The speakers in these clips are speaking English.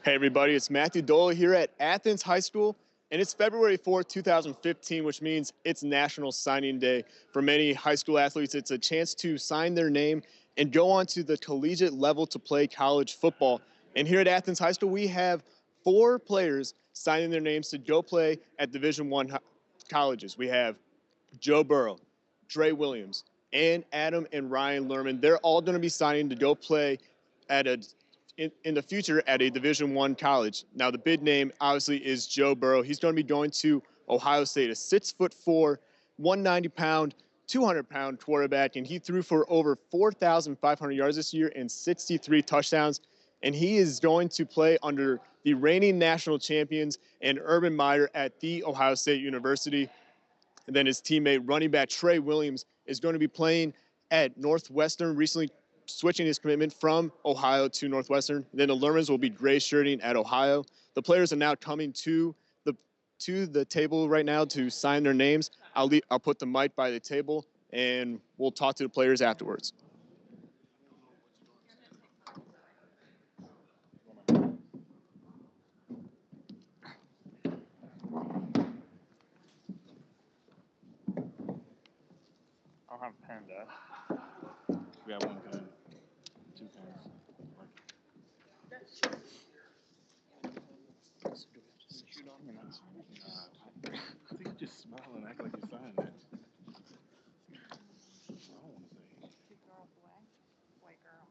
Hey everybody, it's Matthew Dole here at Athens High School, and it's February 4th, 2015, which means it's National Signing Day. For many high school athletes, it's a chance to sign their name and go on to the collegiate level to play college football. And here at Athens High School, we have 4 players signing their names to go play at Division I colleges. We have Joe Burrow, Dre Williams, and Adam and Ryan Lerman. They're all going to be signing to go play at in the future at a Division I college. Now, the big name obviously is Joe Burrow. He's going to be going to Ohio State, a 6'4", 190-pound, 200-pound quarterback, and he threw for over 4,500 yards this year and 63 touchdowns. And he is going to play under the reigning national champions and Urban Meyer at The Ohio State University. And then his teammate, running back Trey Williams, is going to be playing at Northwestern, recently switching his commitment from Ohio to Northwestern. Then the Lermans will be gray shirting at Ohio. The players are now coming to the table right now to sign their names. I'll put the mic by the table, and we'll talk to the players afterwards. I'll have a pen, Dad. We have 1 pen, 2 pens. Shoot on your nuts. I think you just smile and act like you're signing it. I don't want to say. 2 girls away. White girl.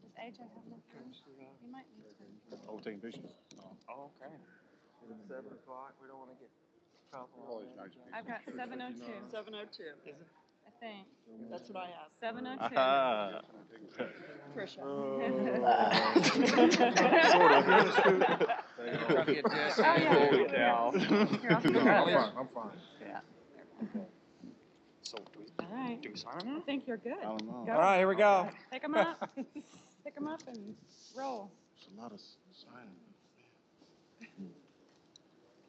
Does AJ have enough room? He might need to. Oh, we're taking pictures. Oh, okay. 7 o'clock. We don't want to get trouble. Always nice. I've got 7:02. 7:02. I think. That's what I have. 7:02. Ah. Trisha. Sort of. Oh, yeah. I'm fine. Yeah. So, All right. do we sign I them? think you're good. I don't know. Go. All right, here we go. Pick them up. Pick them up and roll. It's a lot of signing.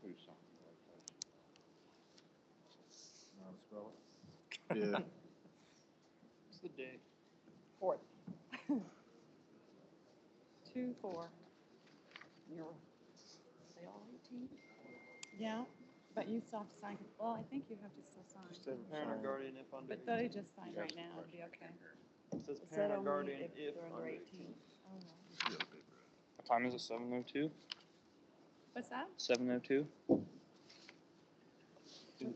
Please sign the right place. Yeah. What's the date? 4th. 2-4. You're, they all 18? Yeah, but you still have to sign. Well, I think you have to still sign. Says parent or guardian if under. But though you just sign right now, it'd be okay. It says Is that parent or only guardian if if they're under under 18? 18. Oh, well. Yeah, okay, bro. What time is it? 7:02? What's that? 7:02?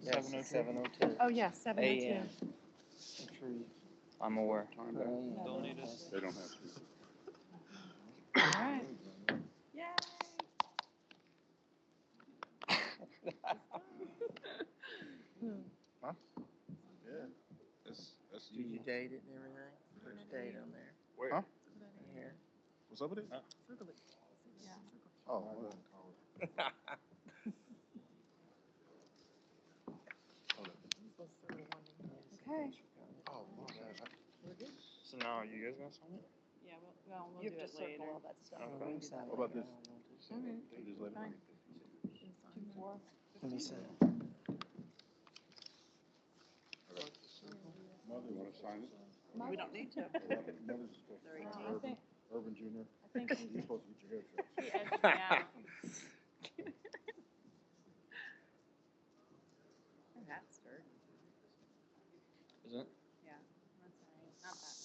Yes, 7:02. Oh, yeah, 7:02. A.M. I'm aware. Don't need us. They don't have to. All right. Yay. Yeah. That's Do you date it and everything? Put your date on there. Where? Huh? Here. What's up with it? Yeah. Oh, well. Okay. Oh, my bad. So now, are you guys gonna sign it? Yeah, we'll You do have it to circle later. all that stuff. Okay. When you sign What about it. this? All right. You just let it Fine. 2-4. Let me see. Mother, you want to sign it? We don't need to. Mother's supposed to. They're I think, Urban Jr. I think You're supposed to get your hair fixed. he edged me out. Her hat's dirty. Is it? Yeah, that's all right. Not that.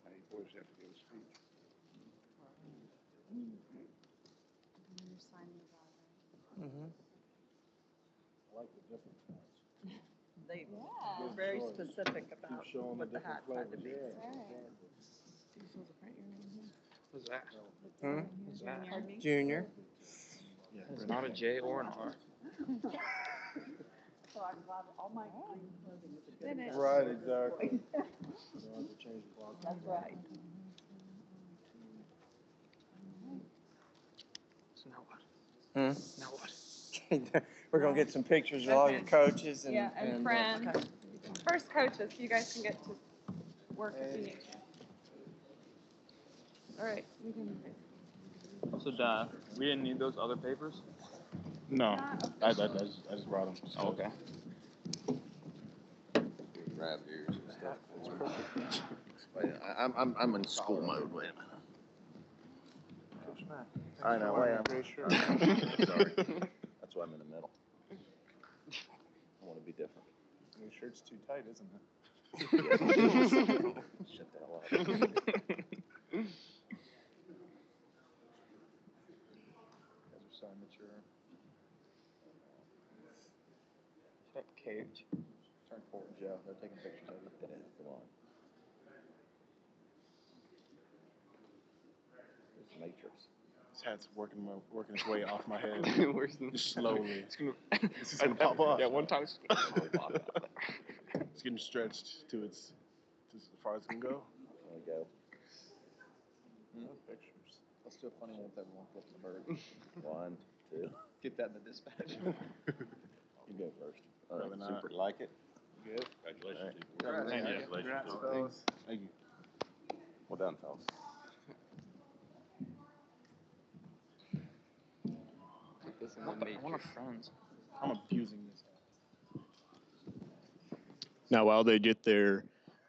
I hate boys have to give a speech. You're signing the dog, Mm-hmm. I like the different ones. They Yeah. were very specific about Keep showing what the different hats had to be. flavors. right? What's that? Hmm? What's that? Pardon me? Junior. Yeah. It's not a J or an R. So I'm glad all my green clothing is a good Did it? Right, exactly. You don't have to change the clock. That's right. So now what? Hmm? Now what? We're gonna get some pictures of all your coaches and. Yeah, and friends. First coaches, you guys can get to work if you need to. All right, we can. So, Dad, we didn't need those other papers? No, Not I just brought them. Oh, okay. Grab yours and stuff. Wait, I'm in school mode. Wait a minute. I know. Wait, sorry. That's why I'm in the middle. I want to be different. Your shirt's too tight, isn't it? Shut the hell up. Guys are so mature. Cage. Turn forward, Joe. They're taking pictures of you. It is. Come on. It's the Matrix. This hat's working its way off my head. Where's the Just slowly. It's gonna, This is gonna pop off. Yeah, one time it's gonna pop out. It's getting stretched to as far as it can go. There we go. No pictures. Let's do a funny one with everyone flipping the bird. 1, 2. Get that in the dispatch. You go first. All right, Probably not. super. Like it? Good. Congratulations. Congrats. Thank you. Congrats, fellas. Thank you. Well done, fellas. This in the one of friends. I'm abusing this. Now, while they get their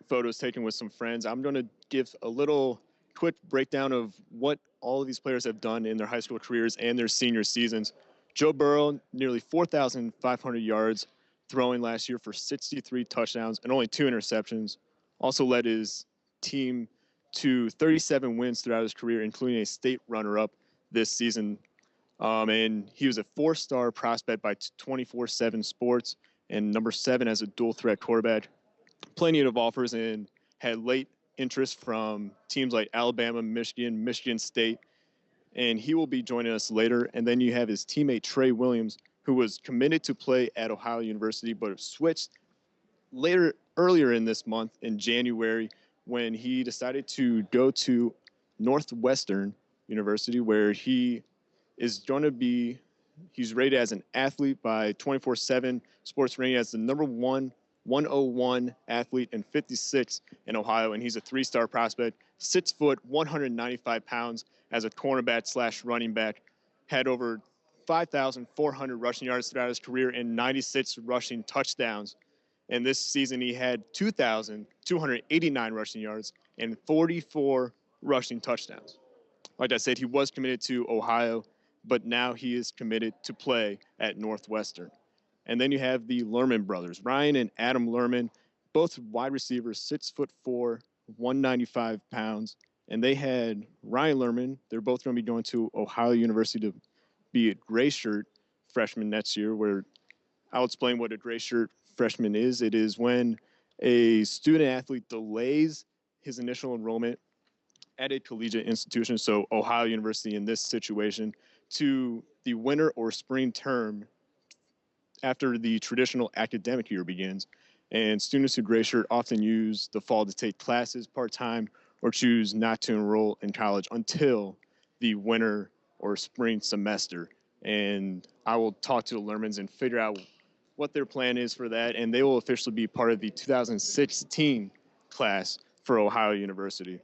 photos taken with some friends, I'm going to give a little quick breakdown of what all of these players have done in their high school careers and their senior seasons. Joe Burrow, nearly 4,500 yards throwing last year for 63 touchdowns and only 2 interceptions. Also led his team to 37 wins throughout his career, including a state runner-up this season. And he was a 4-star prospect by 24/7 Sports and number 7 as a dual threat quarterback. Plenty of offers and had late interest from teams like Alabama, Michigan, Michigan State, and he will be joining us later. And then you have his teammate Trey Williams, who was committed to play at Ohio University, but switched earlier in this month in January when he decided to go to Northwestern University, where he is going to be, he's rated as an athlete by 24/7 Sports, rating as the number 101 athlete and 56 in Ohio, and he's a 3-star prospect, 6 foot, 195 pounds as a cornerback / running back, had over 5,400 rushing yards throughout his career and 96 rushing touchdowns. And this season he had 2,289 rushing yards and 44 rushing touchdowns. Like I said, he was committed to Ohio, but now he is committed to play at Northwestern. And then you have the Lerman brothers, Ryan and Adam Lerman, both wide receivers, 6'4", 195 pounds. And they had Ryan Lerman. They're both going to be going to Ohio University to be a gray shirt freshman next year, where I'll explain what a gray shirt freshman is. It is when a student athlete delays his initial enrollment at a collegiate institution, so Ohio University in this situation, to the winter or spring term after the traditional academic year begins. And students who gray shirt often use the fall to take classes part-time or choose not to enroll in college until the winter or spring semester. And I will talk to the Lermans and figure out what their plan is for that, and they will officially be part of the 2016 class for Ohio University.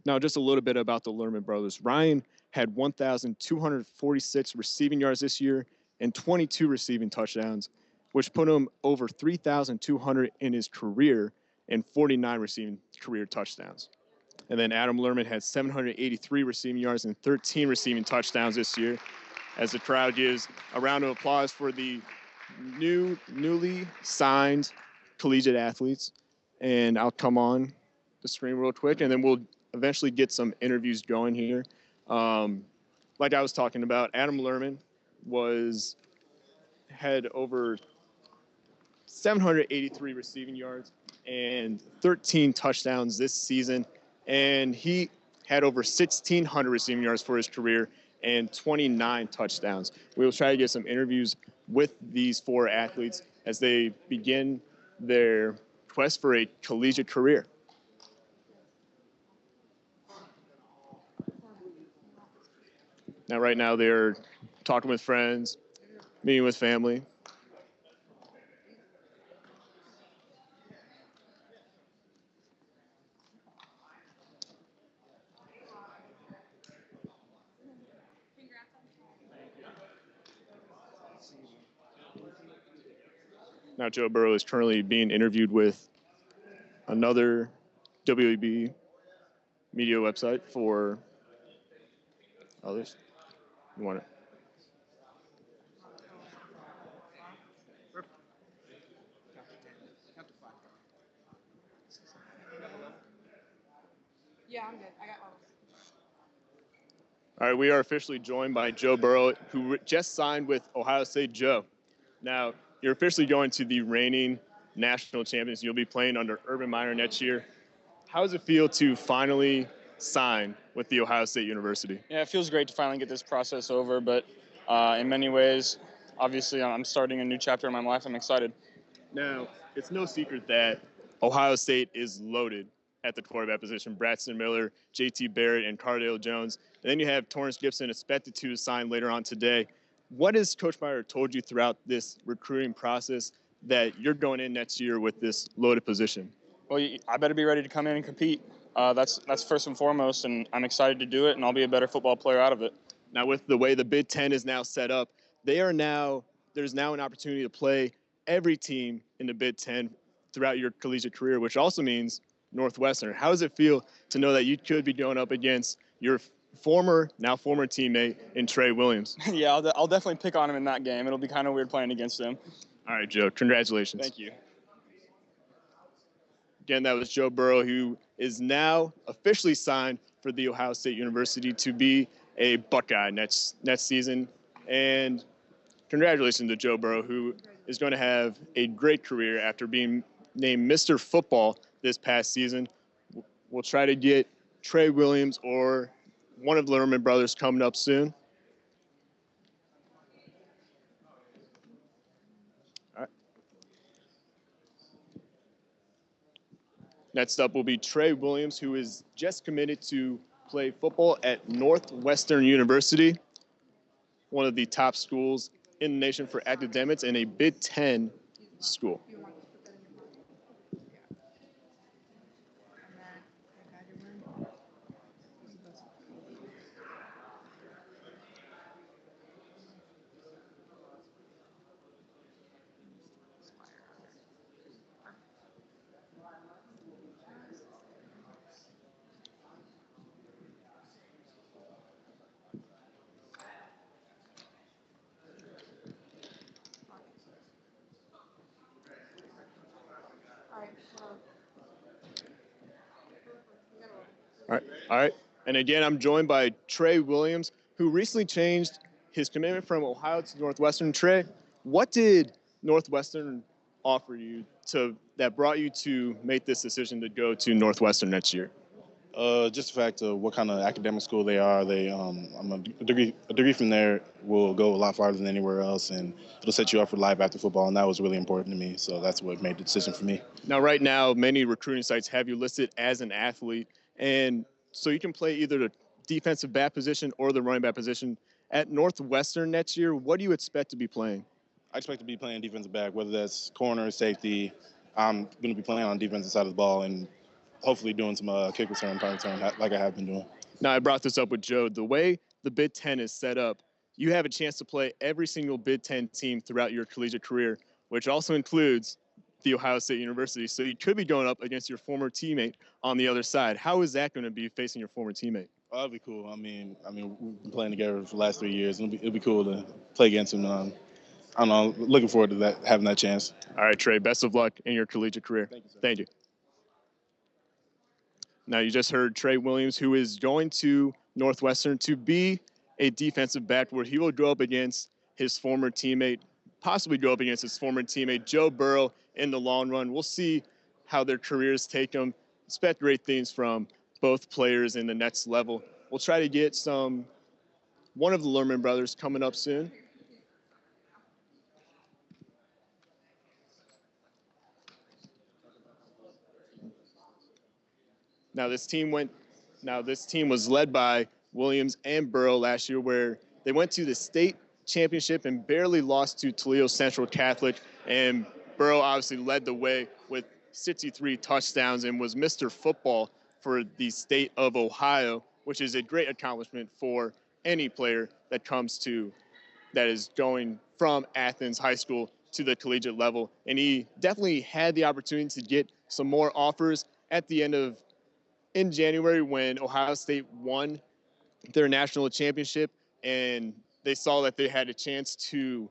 Now, just a little bit about the Lerman brothers. Ryan had 1,246 receiving yards this year and 22 receiving touchdowns, which put him over 3,200 in his career and 49 receiving career touchdowns. And then Adam Lerman had 783 receiving yards and 13 receiving touchdowns this year, as the crowd gives a round of applause for the newly signed collegiate athletes. And I'll come on the screen real quick, and then we'll eventually get some interviews going here. Like I was talking about, Adam Lerman had over 783 receiving yards and 13 touchdowns this season, and he had over 1,600 receiving yards for his career and 29 touchdowns. We will try to get some interviews with these 4 athletes as they begin their quest for a collegiate career. Now, right now, they're talking with friends, meeting with family. Now Joe Burrow is currently being interviewed with another WAB media website for others. You want it? Yeah, I'm good. I got all. All right, we are officially joined by Joe Burrow, who just signed with Ohio State. Joe, now you're officially going to the reigning national champions. You'll be playing under Urban Meyer next year. How does it feel to finally sign with the Ohio State University? Yeah, it feels great to finally get this process over, but in many ways, obviously, I'm starting a new chapter in my life. I'm excited. Now, it's no secret that Ohio State is loaded at the quarterback position. Braxton Miller, JT Barrett, and Cardale Jones. And then you have Torrance Gibson expected to sign later on today. What has Coach Meyer told you throughout this recruiting process that you're going in next year with this loaded position? Well, I better be ready to come in and compete. That's first and foremost, and I'm excited to do it, and I'll be a better football player out of it. Now, with the way the Big Ten is now set up, there's now an opportunity to play every team in the Big Ten throughout your collegiate career, which also means Northwestern. How does it feel to know that you could be going up against your now former teammate in Trey Williams? Yeah, I'll definitely pick on him in that game. It'll be kind of weird playing against him. All right, Joe, congratulations. Thank you. Again, that was Joe Burrow, who is now officially signed for the Ohio State University to be a Buckeye next season. And congratulations to Joe Burrow, who is going to have a great career after being named Mr. Football this past season. We'll try to get Trey Williams or one of the Lerman brothers coming up soon. All right. Next up will be Trey Williams, who is just committed to play football at Northwestern University, one of the top schools in the nation for academics and a Big Ten school. All right. And again, I'm joined by Trey Williams, who recently changed his commitment from Ohio to Northwestern. Trey, what did Northwestern offer you that brought you to make this decision to go to Northwestern next year? Just the fact of what kind of academic school they are. I'm a degree from there will go a lot farther than anywhere else, and it'll set you up for life after football, and that was really important to me. So that's what made the decision for me. Now, right now, many recruiting sites have you listed as an athlete, and so you can play either the defensive back position or the running back position. At Northwestern next year, what do you expect to be playing? I expect to be playing defensive back, whether that's corner, safety. I'm going to be playing on the defensive side of the ball and hopefully doing some kick return, punt return, like I have been doing. Now, I brought this up with Joe. The way the Big Ten is set up, you have a chance to play every single Big Ten team throughout your collegiate career, which also includes the Ohio State University. So you could be going up against your former teammate on the other side. How is that going to be facing your former teammate? Oh, that'd be cool. I mean, we've been playing together for the last 3 years. It'll be cool to play against him. I don't know. Looking forward to that, having that chance. All right, Trey. Best of luck in your collegiate career. Thank you, sir. Thank you. Now, you just heard Trey Williams, who is going to Northwestern to be a defensive back, where he will go up against his former teammate, possibly go up against his former teammate, Joe Burrow, in the long run. We'll see how their careers take them. Expect great things from both players in the next level. We'll try to get one of the Lerman brothers coming up soon. Now this team was led by Williams and Burrow last year, where they went to the state championship and barely lost to Toledo Central Catholic. And Burrow obviously led the way with 63 touchdowns and was Mr. Football for the state of Ohio, which is a great accomplishment for any player that is going from Athens High School to the collegiate level. And he definitely had the opportunity to get some more offers at the end of in January when Ohio State won their national championship, and they saw that they had a chance to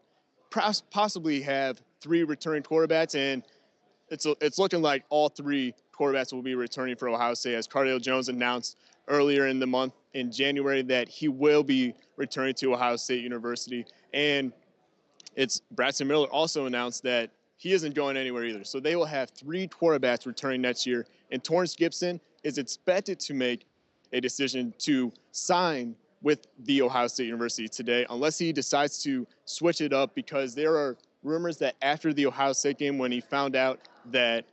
possibly have 3 returning quarterbacks, and it's looking like all 3 quarterbacks will be returning for Ohio State, as Cardale Jones announced earlier in the month in January that he will be returning to Ohio State University. And it's Braxton Miller also announced that he isn't going anywhere either. So they will have 3 quarterbacks returning next year. And Torrance Gibson is expected to make a decision to sign with the Ohio State University today, unless he decides to switch it up, because there are rumors that after the Ohio State game, when he found out that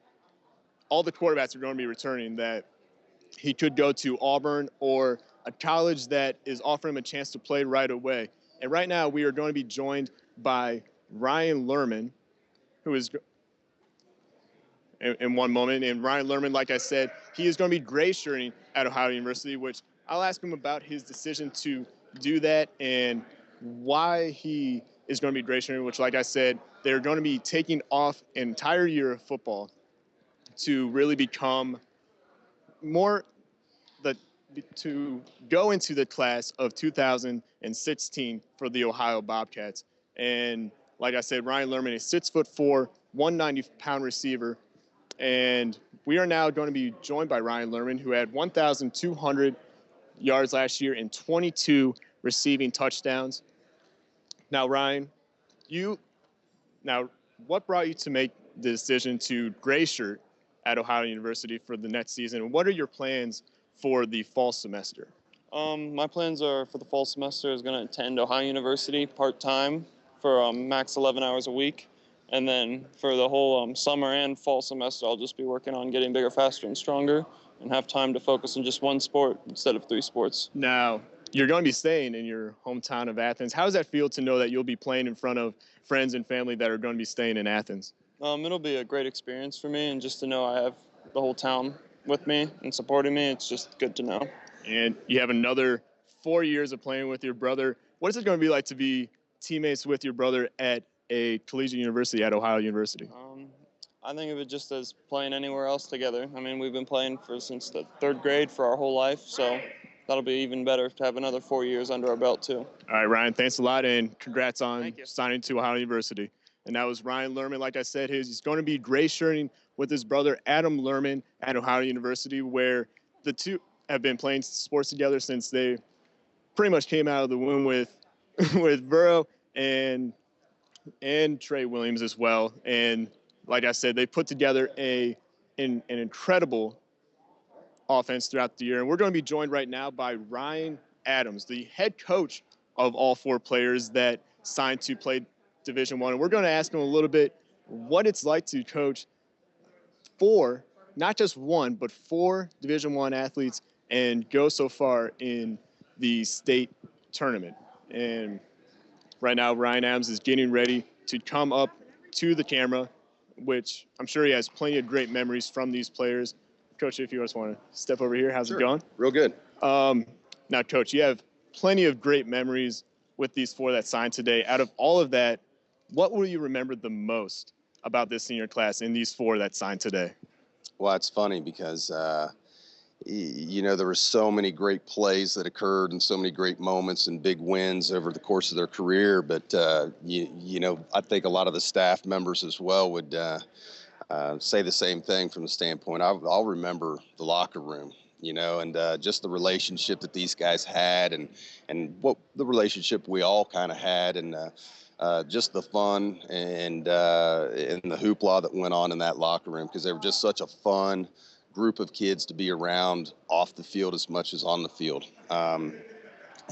all the quarterbacks are going to be returning, that he could go to Auburn or a college that is offering him a chance to play right away. And right now we are going to be joined by Ryan Lerman, who is in one moment. And Ryan Lerman, like I said, he is going to be gray shirting at Ohio University, which I'll ask him about his decision to do that and why he is going to be gray shirting, which, like I said, they're going to be taking off an entire year of football to really become more to go into the class of 2016 for the Ohio Bobcats. And like I said, Ryan Lerman is 6'4", 190-pound receiver. And we are now going to be joined by Ryan Lerman, who had 1,200 yards last year and 22 receiving touchdowns. Now, Ryan, what brought you to make the decision to gray shirt at Ohio University for the next season? And what are your plans for the fall semester? My plans are for the fall semester is going to attend Ohio University part-time for max 11 hours a week. And then for the whole summer and fall semester, I'll just be working on getting bigger, faster, and stronger and have time to focus on just one sport instead of 3 sports. Now, you're going to be staying in your hometown of Athens. How does that feel to know that you'll be playing in front of friends and family that are going to be staying in Athens? It'll be a great experience for me, and just to know I have the whole town with me and supporting me, it's just good to know. And you have another 4 years of playing with your brother. What is it going to be like to be teammates with your brother at a collegiate university at Ohio University? I think of it just as playing anywhere else together. I mean, we've been playing since the 3rd grade for our whole life, so that'll be even better to have another 4 years under our belt, too. All right, Ryan, thanks a lot, and congrats on signing to Ohio University. And that was Ryan Lerman. Like I said, he's going to be gray shirting with his brother Adam Lerman at Ohio University, where the two have been playing sports together since they pretty much came out of the womb with Burrow and Trey Williams as well. And like I said, they put together an incredible offense throughout the year. And we're going to be joined right now by Ryan Adams, the head coach of all 4 players that signed to play Division I. And we're going to ask him a little bit what it's like to coach 4, not just 1, but 4 Division I athletes and go so far in the state tournament. And right now, Ryan Adams is getting ready to come up to the camera, which I'm sure he has plenty of great memories from these players. Coach, if you just want to step over here, how's it going? Real good. Now, Coach, you have plenty of great memories with these 4 that signed today. Out of all of that, what will you remember the most about this senior class and these 4 that signed today? Well, it's funny because, there were so many great plays that occurred and so many great moments and big wins over the course of their career. But, I think a lot of the staff members as well would say the same thing from the standpoint. I'll remember the locker room, and just the relationship that these guys had and what the relationship we all kind of had and just the fun and the hoopla that went on in that locker room, because they were just such a fun group of kids to be around off the field as much as on the field. And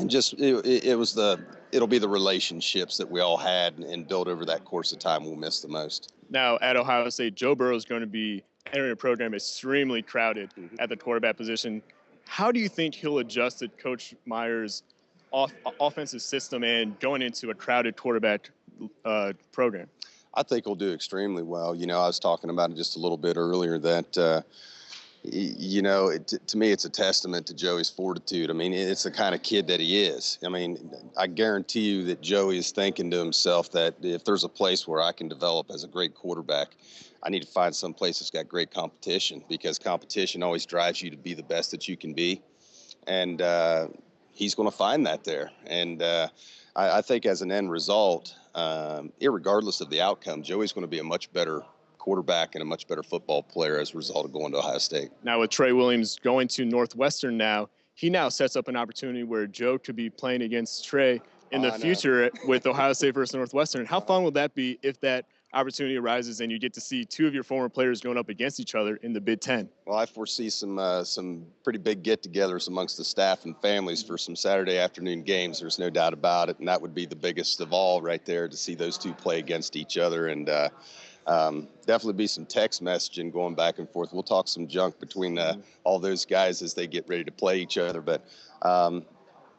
just it'll be the relationships that we all had and built over that course of time we'll miss the most. Now at Ohio State, Joe Burrow is going to be entering a program extremely crowded at the quarterback position. How do you think he'll adjust to Coach Meyer's offensive system and going into a crowded quarterback program? I think he'll do extremely well. I was talking about it just a little bit earlier that You know, to me, it's a testament to Joey's fortitude. I mean, it's the kind of kid that he is. I mean, I guarantee you that Joey is thinking to himself that if there's a place where I can develop as a great quarterback, I need to find some place that's got great competition, because competition always drives you to be the best that you can be. And he's going to find that there. And I think as an end result, irregardless of the outcome, Joey's going to be a much better quarterback and a much better football player as a result of going to Ohio State. Now with Trey Williams going to Northwestern now, he now sets up an opportunity where Joe could be playing against Trey in the future with Ohio State versus Northwestern. How fun will that be if that opportunity arises and you get to see two of your former players going up against each other in the Big Ten? Well, I foresee some pretty big get-togethers amongst the staff and families for some Saturday afternoon games. There's no doubt about it, and that would be the biggest of all right there, to see those two play against each other. And definitely be some text messaging going back and forth. We'll talk some junk between all those guys as they get ready to play each other, but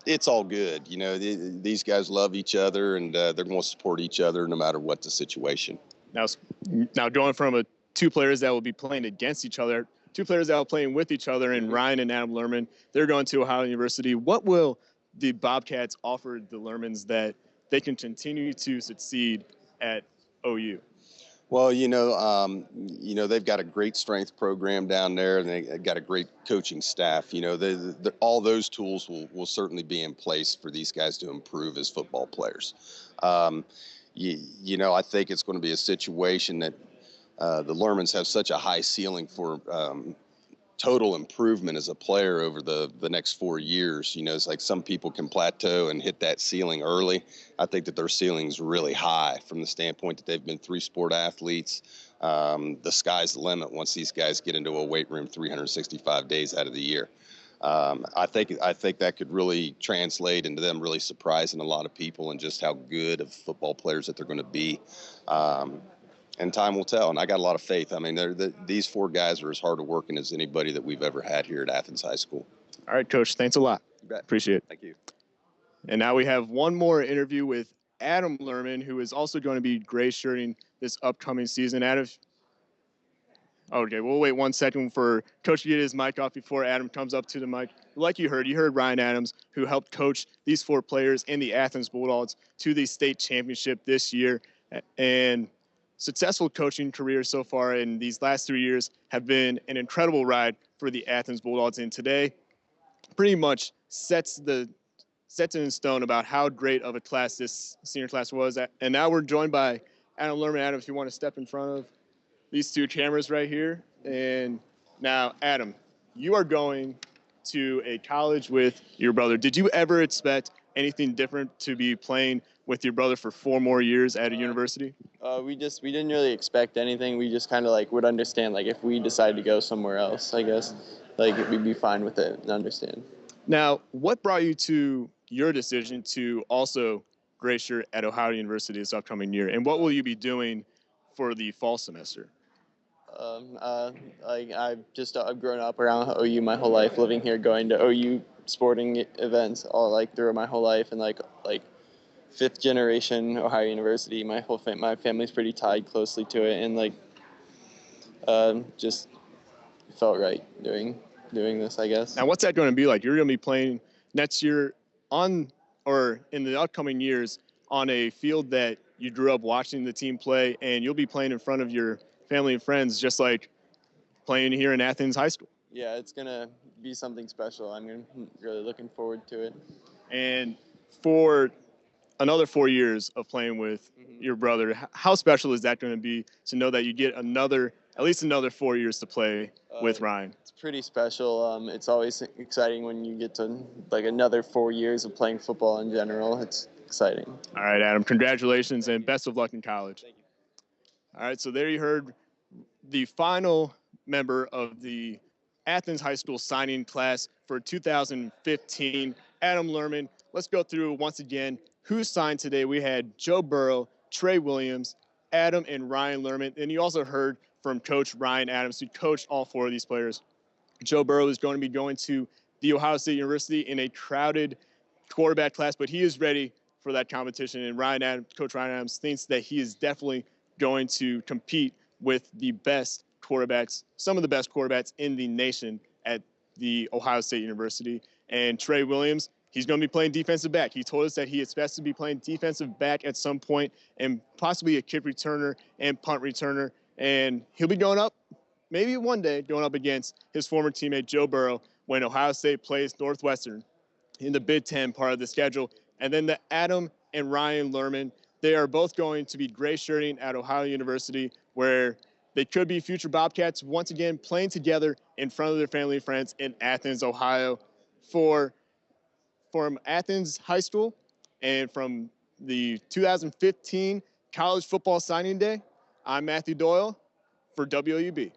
it's all good. You know, these guys love each other, and they're going to support each other no matter what the situation. Now going from two players that will be playing against each other, two players that are playing with each other, and Ryan and Adam Lerman, they're going to Ohio University. What will the Bobcats offer the Lermans that they can continue to succeed at OU? Well, they've got a great strength program down there, and they've got a great coaching staff. You know, all those tools will certainly be in place for these guys to improve as football players. I think it's going to be a situation that the Lermans have such a high ceiling for total improvement as a player over the next 4 years. You know, it's like some people can plateau and hit that ceiling early. I think that their ceiling's really high from the standpoint that they've been 3-sport athletes. The sky's the limit once these guys get into a weight room 365 days out of the year. I think that could really translate into them really surprising a lot of people and just how good of football players that they're going to be. And time will tell, and I got a lot of faith. I mean, these four guys are as hard working as anybody that we've ever had here at Athens High School. All right, Coach, thanks a lot. You bet. Appreciate it. Thank you. And now we have one more interview with Adam Lerman, who is also going to be gray shirting this upcoming season. Adam, okay, we'll wait 1 second for Coach to get his mic off before Adam comes up to the mic. Like you heard Ryan Adams, who helped coach these four players in the Athens Bulldogs to the state championship this year. And successful coaching career so far in these last 3 years have been an incredible ride for the Athens Bulldogs. And today pretty much sets it in stone about how great of a class this senior class was. And now we're joined by Adam Lerman. Adam, if you want to step in front of these two cameras right here. And now, Adam, you are going to a college with your brother. Did you ever expect anything different to be playing with your brother for 4 more years at a university? We didn't really expect anything. We just kind of would understand if we decided to go somewhere else, I guess, we'd be fine with it and understand. Now, what brought you to your decision to also gray shirt at Ohio University this upcoming year, and what will you be doing for the fall semester? I've grown up around OU my whole life, living here, going to OU sporting events all throughout my whole life, and fifth generation Ohio University. My family's pretty tied closely to it, and just felt right doing this, I guess. Now, what's that going to be like? You're going to be playing next year in the upcoming years on a field that you grew up watching the team play, and you'll be playing in front of your family and friends, just like playing here in Athens High School. Yeah, it's going to be something special. I'm really looking forward to it. And for another 4 years of playing with your brother, how special is that going to be to know that you get at least another 4 years to play with Ryan? It's pretty special. It's always exciting when you get to another 4 years of playing football in general. It's exciting. All right, Adam, congratulations and best of luck in college. Thank you. All right, so there you heard the final member of the Athens High School signing class for 2015, Adam Lerman. Let's go through once again who signed today. We had Joe Burrow, Trey Williams, Adam and Ryan Lerman. And you also heard from Coach Ryan Adams, who coached all 4 of these players. Joe Burrow is going to be going to the Ohio State University in a crowded quarterback class, but he is ready for that competition. And Coach Ryan Adams thinks that he is definitely going to compete with the best quarterbacks, some of the best quarterbacks in the nation at the Ohio State University. And Trey Williams, he's going to be playing defensive back. He told us that he expects to be playing defensive back at some point and possibly a kick returner and punt returner. And he'll be going up, maybe one day, going up against his former teammate Joe Burrow when Ohio State plays Northwestern in the Big Ten part of the schedule. And then the Adam and Ryan Lerman, they are both going to be gray shirting at Ohio University, where they could be future Bobcats once again playing together in front of their family and friends in Athens, Ohio. From Athens High School and from the 2015 College Football Signing Day, I'm Matthew Doyle for WUB.